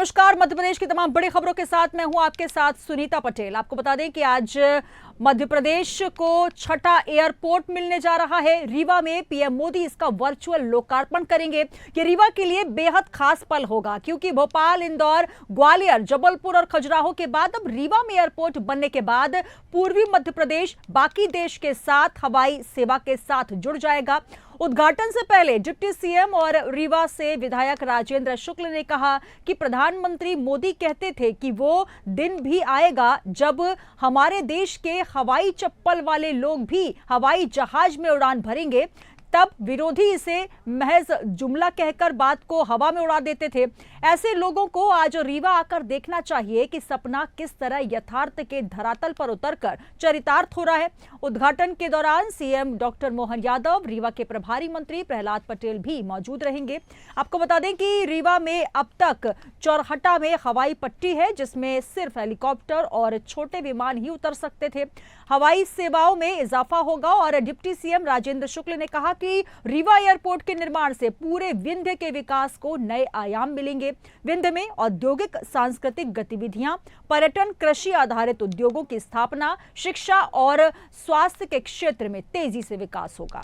नमस्कार। मध्य प्रदेश की तमाम बड़ी खबरों के साथ मैं हूं आपके साथ सुनीता पटेल। आपको बता दें कि आज मध्य प्रदेश को छठा एयरपोर्ट मिलने जा रहा है। रीवा में पीएम मोदी इसका वर्चुअल लोकार्पण करेंगे। ये रीवा के लिए बेहद खास पल होगा क्योंकि भोपाल, इंदौर, ग्वालियर, जबलपुर और खजुराहो के बाद अब रीवा में एयरपोर्ट बनने के बाद पूर्वी मध्य प्रदेश बाकी देश के साथ हवाई सेवा के साथ जुड़ जाएगा। उद्घाटन से पहले डिप्टी सीएम और रीवा से विधायक राजेंद्र शुक्ल ने कहा कि प्रधानमंत्री मोदी कहते थे कि वो दिन भी आएगा जब हमारे देश के हवाई चप्पल वाले लोग भी हवाई जहाज में उड़ान भरेंगे। तब विरोधी इसे महज जुमला कहकर बात को हवा में उड़ा देते थे। ऐसे लोगों को आज रीवा आकर देखना चाहिए कि सपना किस तरह यथार्थ के धरातल पर उतरकर चरितार्थ हो रहा है। उद्घाटन के दौरान सीएम डॉक्टर मोहन यादव, रीवा के प्रभारी मंत्री प्रहलाद पटेल भी मौजूद रहेंगे। आपको बता दें कि रीवा में अब तक चौरहटा में हवाई पट्टी है जिसमें सिर्फ हेलीकॉप्टर और छोटे विमान ही उतर सकते थे। हवाई सेवाओं में इजाफा होगा और डिप्टी सीएम राजेंद्र शुक्ल ने कहा कि रीवा एयरपोर्ट के निर्माण से पूरे विंध्य के विकास को नए आयाम मिलेंगे। विंध्य में औद्योगिक सांस्कृतिक गतिविधियां, पर्यटन, कृषि आधारित उद्योगों की स्थापना, शिक्षा और स्वास्थ्य के क्षेत्र में तेजी से विकास होगा।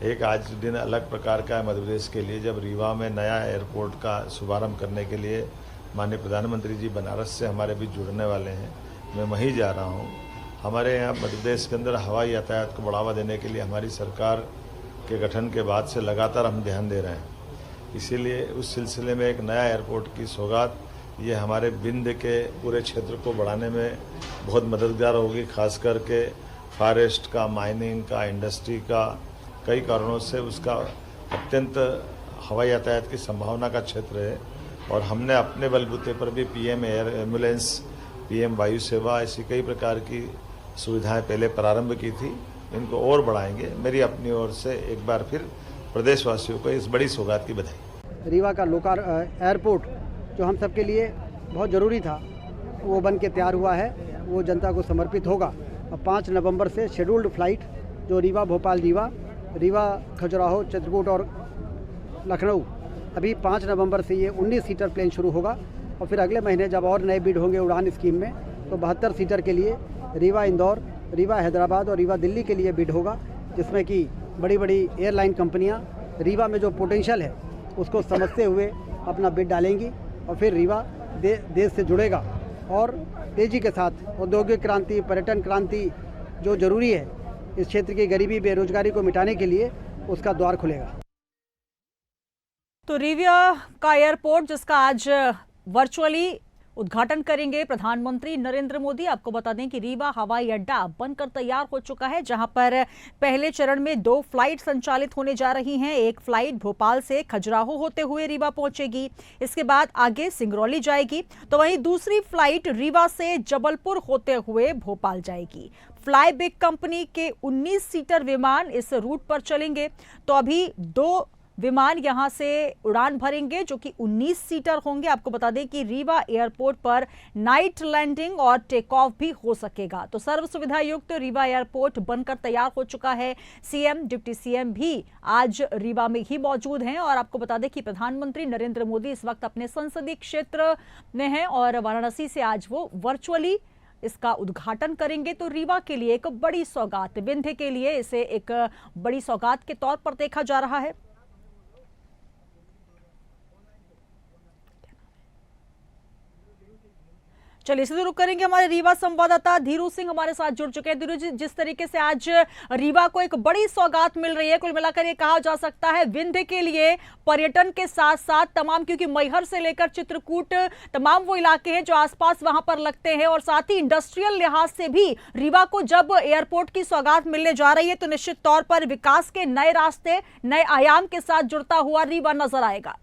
एक आज दिन अलग प्रकार का है मध्य प्रदेश के लिए, जब रीवा में नया एयरपोर्ट का शुभारंभ करने के लिए माननीय प्रधानमंत्री जी बनारस से हमारे बीच जुड़ने वाले हैं। मैं वहीं जा रहा हूं। हमारे यहाँ मध्य प्रदेश के अंदर हवाई यातायात को बढ़ावा देने के लिए हमारी सरकार के गठन के बाद से लगातार हम ध्यान दे रहे हैं। इसीलिए उस सिलसिले में एक नया एयरपोर्ट की सौगात ये हमारे विंध्य के पूरे क्षेत्र को बढ़ाने में बहुत मददगार होगी। खास करके फॉरेस्ट का, माइनिंग का, इंडस्ट्री का, कई कारणों से उसका अत्यंत हवाई यातायात की संभावना का क्षेत्र है। और हमने अपने बलबूते पर भी पीएम एयर एम्बुलेंस, पीएम वायु सेवा, ऐसी कई प्रकार की सुविधाएं पहले प्रारंभ की थी। इनको और बढ़ाएंगे। मेरी अपनी ओर से एक बार फिर प्रदेशवासियों को इस बड़ी सौगात की बधाई। रीवा का एयरपोर्ट जो हम सबके लिए बहुत ज़रूरी था वो बन के तैयार हुआ है, वो जनता को समर्पित होगा। और 5 नवंबर से शेड्यूल्ड फ्लाइट जो रीवा भोपाल रीवा खजुराहो, चित्रकूट और लखनऊ, अभी 5 नवंबर से ये 19 सीटर प्लेन शुरू होगा। और फिर अगले महीने जब और नए बिड होंगे उड़ान स्कीम में तो 72 सीटर के लिए रीवा इंदौर, रीवा हैदराबाद और रीवा दिल्ली के लिए बिड होगा, जिसमें कि बड़ी बड़ी एयरलाइन कंपनियां रीवा में जो पोटेंशियल है उसको समझते हुए अपना बिड डालेंगी और फिर रीवा देश से जुड़ेगा और तेज़ी के साथ औद्योगिक क्रांति, पर्यटन क्रांति जो ज़रूरी है इस क्षेत्र की गरीबी, बेरोजगारी को मिटाने के लिए उसका द्वार खुलेगा। तो रीवा का एयरपोर्ट जिसका आज वर्चुअली उद्घाटन करेंगे प्रधानमंत्री नरेंद्र मोदी। आपको बता दें कि रीवा हवाई अड्डा बनकर तैयार हो चुका है, जहां पर पहले चरण में 2 फ्लाइट संचालित होने जा रही हैं। एक फ्लाइट भोपाल से खजुराहो होते हुए रीवा पहुंचेगी, इसके बाद आगे सिंगरौली जाएगी, तो वहीं दूसरी फ्लाइट रीवा से जबलपुर होते हुए भोपाल जाएगी। फ्लाई बिग कंपनी के 19 सीटर विमान इस रूट पर चलेंगे। तो अभी 2 विमान यहां से उड़ान भरेंगे जो कि 19 सीटर होंगे। आपको बता दें कि रीवा एयरपोर्ट पर नाइट लैंडिंग और टेक ऑफ भी हो सकेगा। तो सर्व सुविधा युक्त रीवा एयरपोर्ट बनकर तैयार हो चुका है। सीएम, डिप्टी सीएम भी आज रीवा में ही मौजूद हैं। और आपको बता दें कि प्रधानमंत्री नरेंद्र मोदी इस वक्त अपने संसदीय क्षेत्र में हैं और वाराणसी से आज वो वर्चुअली इसका उद्घाटन करेंगे। तो रीवा के लिए एक बड़ी सौगात, विंध्य के लिए इसे एक बड़ी सौगात के तौर पर देखा जा रहा है। चलिए इसे रुक करेंगे। हमारे रीवा संवाददाता धीरू सिंह हमारे साथ जुड़ चुके हैं। धीरू जी, जिस तरीके से आज रीवा को एक बड़ी सौगात मिल रही है, कुल मिलाकर ये कहा जा सकता है विंध्य के लिए पर्यटन के साथ साथ तमाम, क्योंकि मैहर से लेकर चित्रकूट तमाम वो इलाके हैं जो आसपास वहां पर लगते हैं, और साथ ही इंडस्ट्रियल लिहाज से भी रीवा को जब एयरपोर्ट की सौगात मिलने जा रही है तो निश्चित तौर पर विकास के नए रास्ते, नए आयाम के साथ जुड़ता हुआ रीवा नजर आएगा।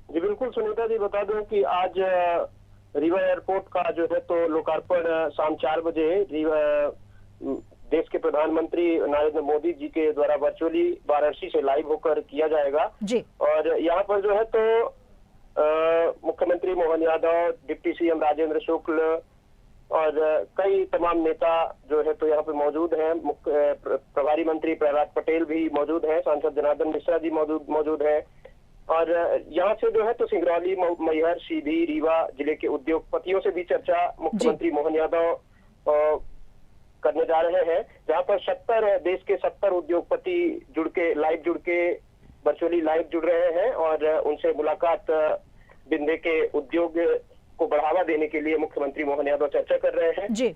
जी बिल्कुल सुनीता जी, बता दूं कि आज रीवा एयरपोर्ट का जो है तो लोकार्पण शाम 4 बजे देश के प्रधानमंत्री नरेंद्र मोदी जी के द्वारा वर्चुअली वाराणसी से लाइव होकर किया जाएगा जी। और यहाँ पर जो है तो मुख्यमंत्री मोहन यादव, डिप्टी सीएम राजेंद्र शुक्ल और कई तमाम नेता जो है तो यहाँ पे मौजूद हैं। मुख्य प्रभारी मंत्री प्रहलाद पटेल भी मौजूद हैं, सांसद जनार्दन मिश्रा जी मौजूद हैं। और यहाँ से जो है तो सिंगरौली, मैहर, सीधी, रीवा जिले के उद्योगपतियों से भी चर्चा मुख्यमंत्री मोहन यादव करने जा रहे हैं, जहाँ पर देश के 70 उद्योगपति जुड़ के वर्चुअली लाइव जुड़ रहे हैं और उनसे मुलाकात बिंदे के उद्योग को बढ़ावा देने के लिए मुख्यमंत्री मोहन यादव चर्चा कर रहे हैं। जी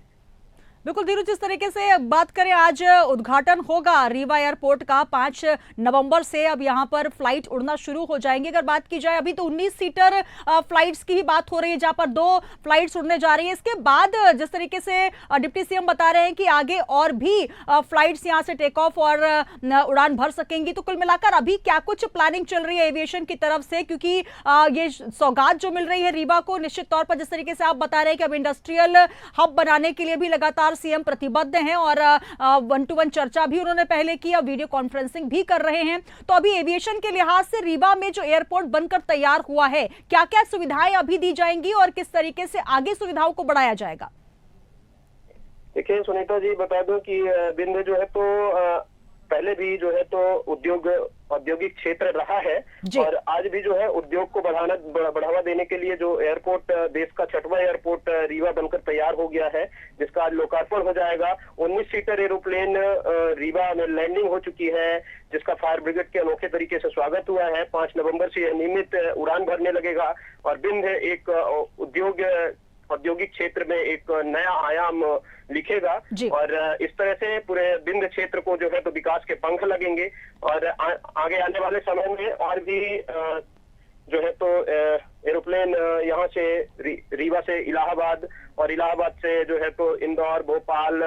बिल्कुल धीरू, जिस तरीके से बात करें, आज उद्घाटन होगा रीवा एयरपोर्ट का 5 नवंबर से। अब यहां पर फ्लाइट उड़ना शुरू हो जाएंगे। अगर बात की जाए, अभी तो 19 सीटर फ्लाइट्स की ही बात हो रही है, जहां पर 2 फ्लाइट्स उड़ने जा रही है। इसके बाद जिस तरीके से डिप्टी सीएम बता रहे हैं कि आगे और भी फ्लाइट्स यहां से टेक ऑफ और उड़ान भर सकेंगी, तो कुल मिलाकर अभी क्या कुछ प्लानिंग चल रही है एविएशन की तरफ से? क्योंकि ये सौगात जो मिल रही है रीवा को, निश्चित तौर पर जिस तरीके से आप बता रहे हैं कि अब इंडस्ट्रियल हब बनाने के लिए भी लगातार सीएम प्रतिबद्ध हैं और 1-to-1 चर्चा भी उन्होंने पहले की, अब वीडियो कॉन्फ्रेंसिंग भी कर रहे हैं। तो अभी एविएशन के लिहाज से रीवा में जो एयरपोर्ट बनकर तैयार हुआ है, क्या क्या सुविधाएं अभी दी जाएंगी और किस तरीके से आगे सुविधाओं को बढ़ाया जाएगा? देखिए सुनीता जी, बता दूं कि बिंद जो है तो पहले भी जो है तो औद्योगिक क्षेत्र रहा है और आज भी जो है उद्योग को बढ़ावा देने के लिए जो एयरपोर्ट, देश का 6वां एयरपोर्ट रीवा बनकर तैयार हो गया है, जिसका आज लोकार्पण हो जाएगा। 19 सीटर एरोप्लेन रीवा में लैंडिंग हो चुकी है, जिसका फायर ब्रिगेड के अनोखे तरीके से स्वागत हुआ है। 5 नवंबर से यह नियमित उड़ान भरने लगेगा और बिंद एक औद्योगिक क्षेत्र में एक नया आयाम लिखेगा और इस तरह से पूरे बिंद क्षेत्र को जो है तो विकास के पंख लगेंगे और आगे आने वाले समय में और भी जो है तो एरोप्लेन यहाँ से रीवा से इलाहाबाद और इलाहाबाद से जो है तो इंदौर, भोपाल,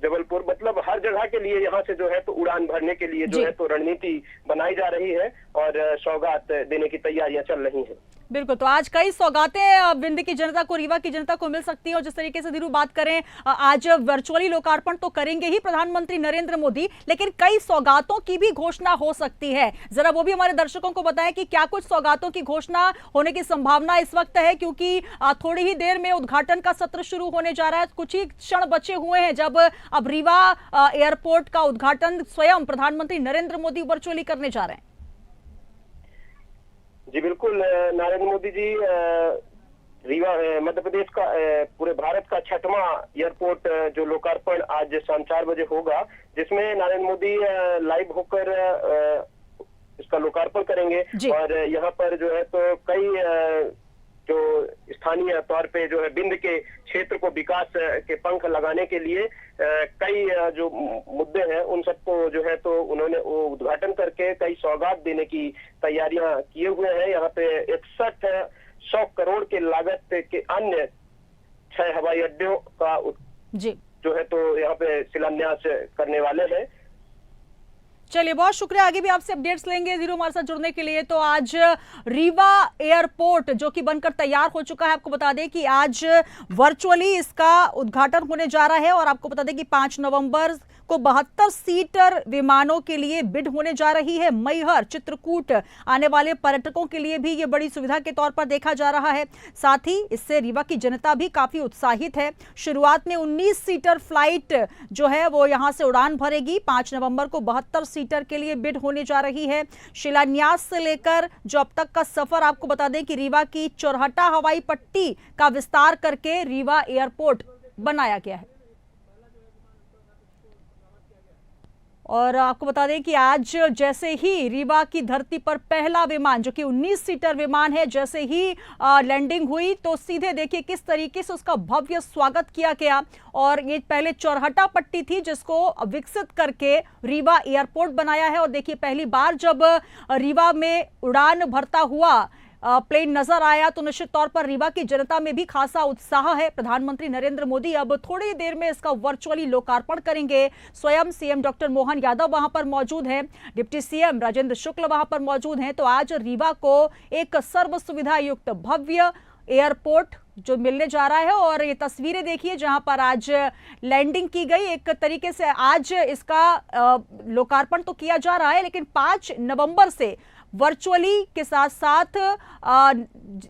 जबलपुर, मतलब हर जगह के लिए यहाँ से जो है तो उड़ान भरने के लिए जो है तो रणनीति बनाई जा रही है और सौगात देने की तैयारियां चल रही हैं। बिल्कुल, तो आज कई सौगातें बिंद की जनता को, रीवा की जनता को मिल सकती है। और जिस तरीके से धीरू बात करें, आज वर्चुअली लोकार्पण तो करेंगे ही प्रधानमंत्री नरेंद्र मोदी, लेकिन कई सौगातों की भी घोषणा हो सकती है। जरा वो भी हमारे दर्शकों को बताएं कि क्या कुछ सौगातों की घोषणा होने की संभावना इस वक्त है, क्योंकि थोड़ी ही देर में उद्घाटन का सत्र शुरू होने जा रहा है। कुछ ही क्षण बचे हुए हैं जब अब रीवा एयरपोर्ट का उद्घाटन स्वयं प्रधानमंत्री नरेंद्र मोदी वर्चुअली करने जा रहे हैं। जी बिल्कुल, नरेंद्र मोदी जी रीवा मध्य प्रदेश का पूरे भारत का 6वां एयरपोर्ट जो लोकार्पण आज शाम 4 बजे होगा, जिसमें नरेंद्र मोदी लाइव होकर इसका लोकार्पण करेंगे और यहाँ पर जो है तो कई जो स्थानीय तौर पे जो है बिंद के क्षेत्र को विकास के पंख लगाने के लिए कई जो मुद्दे हैं उन सबको जो है तो उन्होंने वो उद्घाटन करके कई सौगात देने की तैयारियां किए हुए हैं। यहाँ पे 6100 करोड़ के लागत के अन्य 6 हवाई अड्डों का जो है तो यहाँ पे शिलान्यास करने वाले हैं। चलिए, बहुत शुक्रिया। आगे भी आपसे अपडेट्स लेंगे धीरू हमारे साथ जुड़ने के लिए। तो आज रीवा एयरपोर्ट जो कि बनकर तैयार हो चुका है, आपको बता दें कि आज वर्चुअली इसका उद्घाटन होने जा रहा है और आपको बता दें कि 5 नवंबर को 72 सीटर विमानों के लिए बिड होने जा रही है। मैहर, चित्रकूट आने वाले पर्यटकों के लिए भी ये बड़ी सुविधा के तौर पर देखा जा रहा है। साथ ही इससे रीवा की जनता भी काफी उत्साहित है। शुरुआत में 19 सीटर फ्लाइट जो है वो यहां से उड़ान भरेगी। 5 नवंबर को 72 सीटर के लिए बिड होने जा रही है। शिलान्यास से लेकर जो अब तक का सफर, आपको बता दें कि रीवा की चौरहटा हवाई पट्टी का विस्तार करके रीवा एयरपोर्ट बनाया गया है। और आपको बता दें कि आज जैसे ही रीवा की धरती पर पहला विमान जो कि 19 सीटर विमान है, जैसे ही लैंडिंग हुई तो सीधे देखिए किस तरीके से उसका भव्य स्वागत किया गया। और ये पहले चौरहटा पट्टी थी जिसको विकसित करके रीवा एयरपोर्ट बनाया है। और देखिए पहली बार जब रीवा में उड़ान भरता हुआ प्लेन नजर आया तो निश्चित तौर पर रीवा की जनता में भी खासा उत्साह है। प्रधानमंत्री नरेंद्र मोदी अब थोड़ी देर में इसका वर्चुअली लोकार्पण करेंगे। स्वयं सीएम डॉक्टर मोहन यादव वहां पर मौजूद हैं, डिप्टी सीएम राजेंद्र शुक्ल वहां पर मौजूद हैं। तो आज रीवा को एक सर्व सुविधा युक्त भव्य एयरपोर्ट जो मिलने जा रहा है। और ये तस्वीरें देखिए जहां पर आज लैंडिंग की गई। एक तरीके से आज इसका लोकार्पण तो किया जा रहा है, लेकिन 5 नवंबर से वर्चुअली के साथ साथ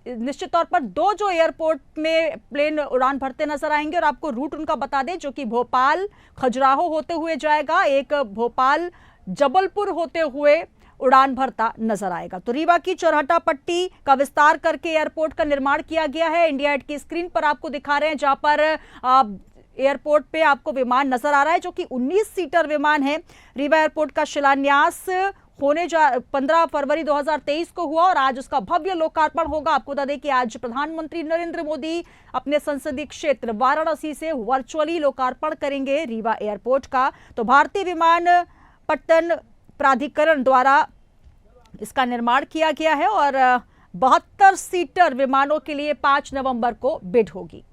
निश्चित तौर पर 2 जो एयरपोर्ट में प्लेन उड़ान भरते नजर आएंगे और आपको रूट उनका बता दें, जो कि भोपाल खजुराहो होते हुए जाएगा, एक भोपाल जबलपुर होते हुए उड़ान भरता नजर आएगा। तो रीवा की चौराहा पट्टी का विस्तार करके एयरपोर्ट का निर्माण किया गया है। इंडिया गेट की स्क्रीन पर आपको दिखा रहे हैं, जहां पर एयरपोर्ट पे आपको विमान नजर आ रहा है, जो कि 19 सीटर विमान है। रीवा एयरपोर्ट का शिलान्यास 15 फरवरी 2023 को हुआ और आज उसका भव्य लोकार्पण होगा। आपको बता दें कि आज प्रधानमंत्री नरेंद्र मोदी अपने संसदीय क्षेत्र वाराणसी से वर्चुअली लोकार्पण करेंगे रीवा एयरपोर्ट का। तो भारतीय विमानपत्तन प्राधिकरण द्वारा इसका निर्माण किया गया है और 72 सीटर विमानों के लिए 5 नवंबर को बिड होगी।